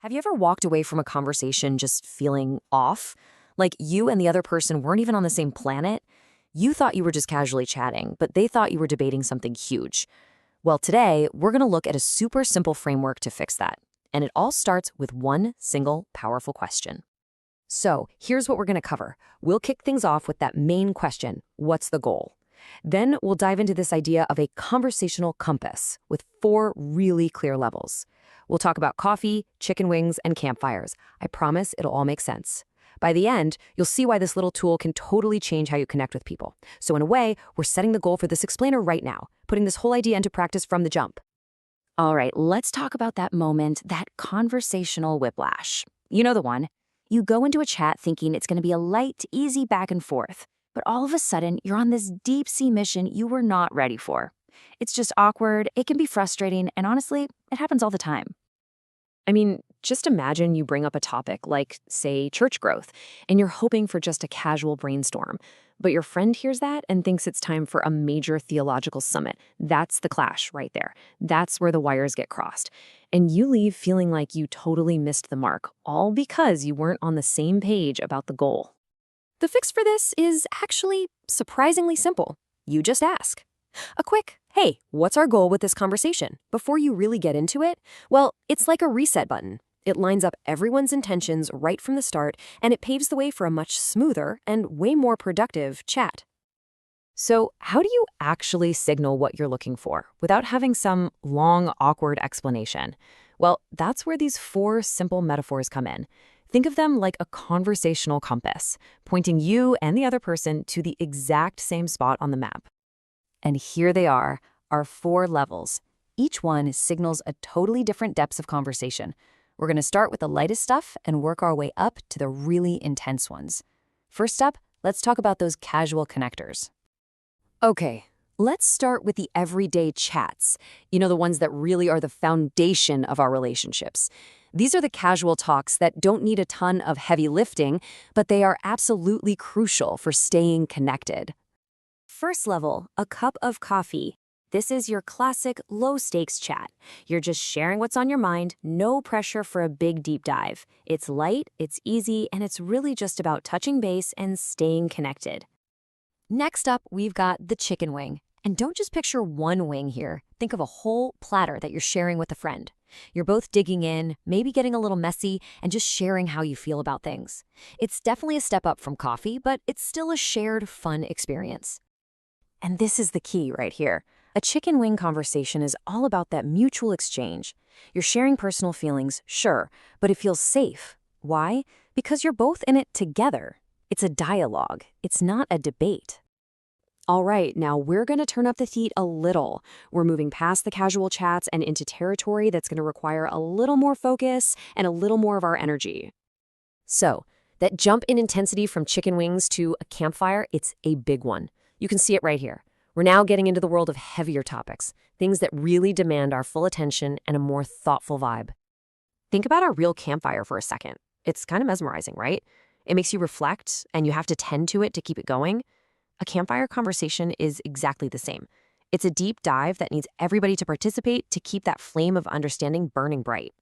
Have you ever walked away from a conversation just feeling off? Like you and the other person weren't even on the same planet? You thought you were just casually chatting, but they thought you were debating something huge. Well, today, we're going to look at a super simple framework to fix that. And it all starts with one single powerful question. So, here's what we're going to cover. We'll kick things off with that main question: what's the goal? Then we'll dive into this idea of a conversational compass with 4 really clear levels. We'll talk about coffee, chicken wings, and campfires. I promise it'll all make sense. By the end, you'll see why this little tool can totally change how you connect with people. So in a way, we're setting the goal for this explainer right now, putting this whole idea into practice from the jump. All right, let's talk about that moment, that conversational whiplash. You know the one. You go into a chat thinking it's going to be a light, easy back and forth. But all of a sudden, you're on this deep-sea mission you were not ready for. It's just awkward, it can be frustrating, and honestly, it happens all the time. I mean, just imagine you bring up a topic like, say, church growth, and you're hoping for just a casual brainstorm. But your friend hears that and thinks it's time for a major theological summit. That's the clash right there. That's where the wires get crossed. And you leave feeling like you totally missed the mark, all because you weren't on the same page about the goal. The fix for this is actually surprisingly simple. You just ask. A quick, hey, what's our goal with this conversation? Before you really get into it, well, it's like a reset button. It lines up everyone's intentions right from the start, and it paves the way for a much smoother and way more productive chat. So, how do you actually signal what you're looking for without having some long, awkward explanation? Well, that's where these 4 simple metaphors come in. Think of them like a conversational compass, pointing you and the other person to the exact same spot on the map. And here they are, our 4 levels. Each one signals a totally different depths of conversation. We're going to start with the lightest stuff and work our way up to the really intense ones. First up, let's talk about those casual connectors. Okay, let's start with the everyday chats. You know, the ones that really are the foundation of our relationships. These are the casual talks that don't need a ton of heavy lifting, but they are absolutely crucial for staying connected. First level, a cup of coffee. This is your classic low-stakes chat. You're just sharing what's on your mind, no pressure for a big deep dive. It's light, it's easy, and it's really just about touching base and staying connected. Next up, we've got the chicken wing. And don't just picture one wing here. Think of a whole platter that you're sharing with a friend. You're both digging in, maybe getting a little messy, and just sharing how you feel about things. It's definitely a step up from coffee, but it's still a shared, fun experience. And this is the key right here. A chicken wing conversation is all about that mutual exchange. You're sharing personal feelings, sure, but it feels safe. Why? Because you're both in it together. It's a dialogue. It's not a debate. All right, now we're going to turn up the heat a little. We're moving past the casual chats and into territory that's going to require a little more focus and a little more of our energy. So, that jump in intensity from chicken wings to a campfire, it's a big one. You can see it right here. We're now getting into the world of heavier topics, things that really demand our full attention and a more thoughtful vibe. Think about a real campfire for a second. It's kind of mesmerizing, right? It makes you reflect, and you have to tend to it to keep it going. A campfire conversation is exactly the same. It's a deep dive that needs everybody to participate to keep that flame of understanding burning bright.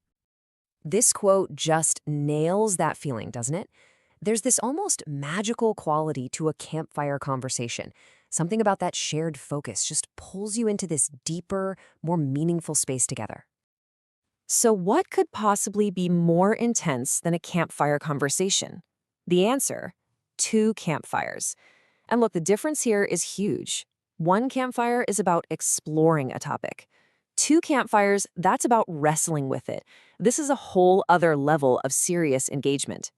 This quote just nails that feeling, doesn't it? There's this almost magical quality to a campfire conversation. Something about that shared focus just pulls you into this deeper, more meaningful space together. So what could possibly be more intense than a campfire conversation? The answer: 2 campfires. And look, the difference here is huge. 1 campfire is about exploring a topic. 2 campfires, that's about wrestling with it. This is a whole other level of serious engagement.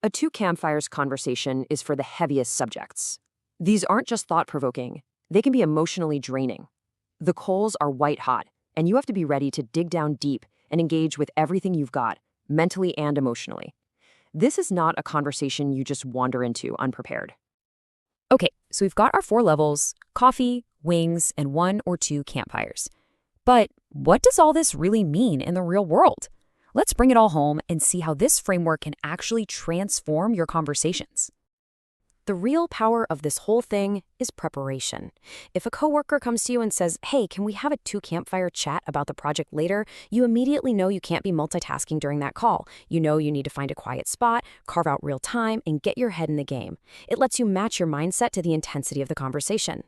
A 2 campfires conversation is for the heaviest subjects. These aren't just thought-provoking. They can be emotionally draining. The coals are white hot, and you have to be ready to dig down deep and engage with everything you've got, mentally and emotionally. This is not a conversation you just wander into unprepared. Okay, so we've got our 4 levels: coffee, wings, and 1 or 2 campfires. But what does all this really mean in the real world? Let's bring it all home and see how this framework can actually transform your conversations. The real power of this whole thing is preparation. If a coworker comes to you and says, "Hey, can we have a two-campfire chat about the project later?" you immediately know you can't be multitasking during that call. You know you need to find a quiet spot, carve out real time, and get your head in the game. It lets you match your mindset to the intensity of the conversation.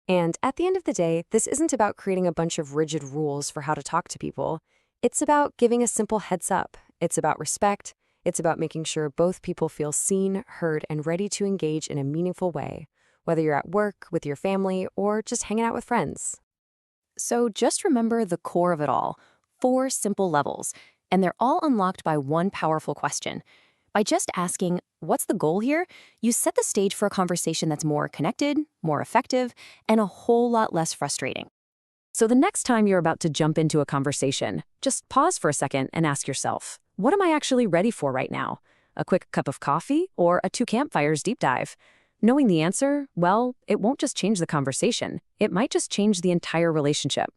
And at the end of the day, this isn't about creating a bunch of rigid rules for how to talk to people. It's about giving a simple heads up. It's about respect. It's about making sure both people feel seen, heard, and ready to engage in a meaningful way, whether you're at work, with your family, or just hanging out with friends. So just remember the core of it all, 4 simple levels, and they're all unlocked by one powerful question. By just asking, what's the goal here? You set the stage for a conversation that's more connected, more effective, and a whole lot less frustrating. So the next time you're about to jump into a conversation, just pause for a second and ask yourself, what am I actually ready for right now? A quick cup of coffee or a 2 campfires deep dive? Knowing the answer, well, it won't just change the conversation. It might just change the entire relationship.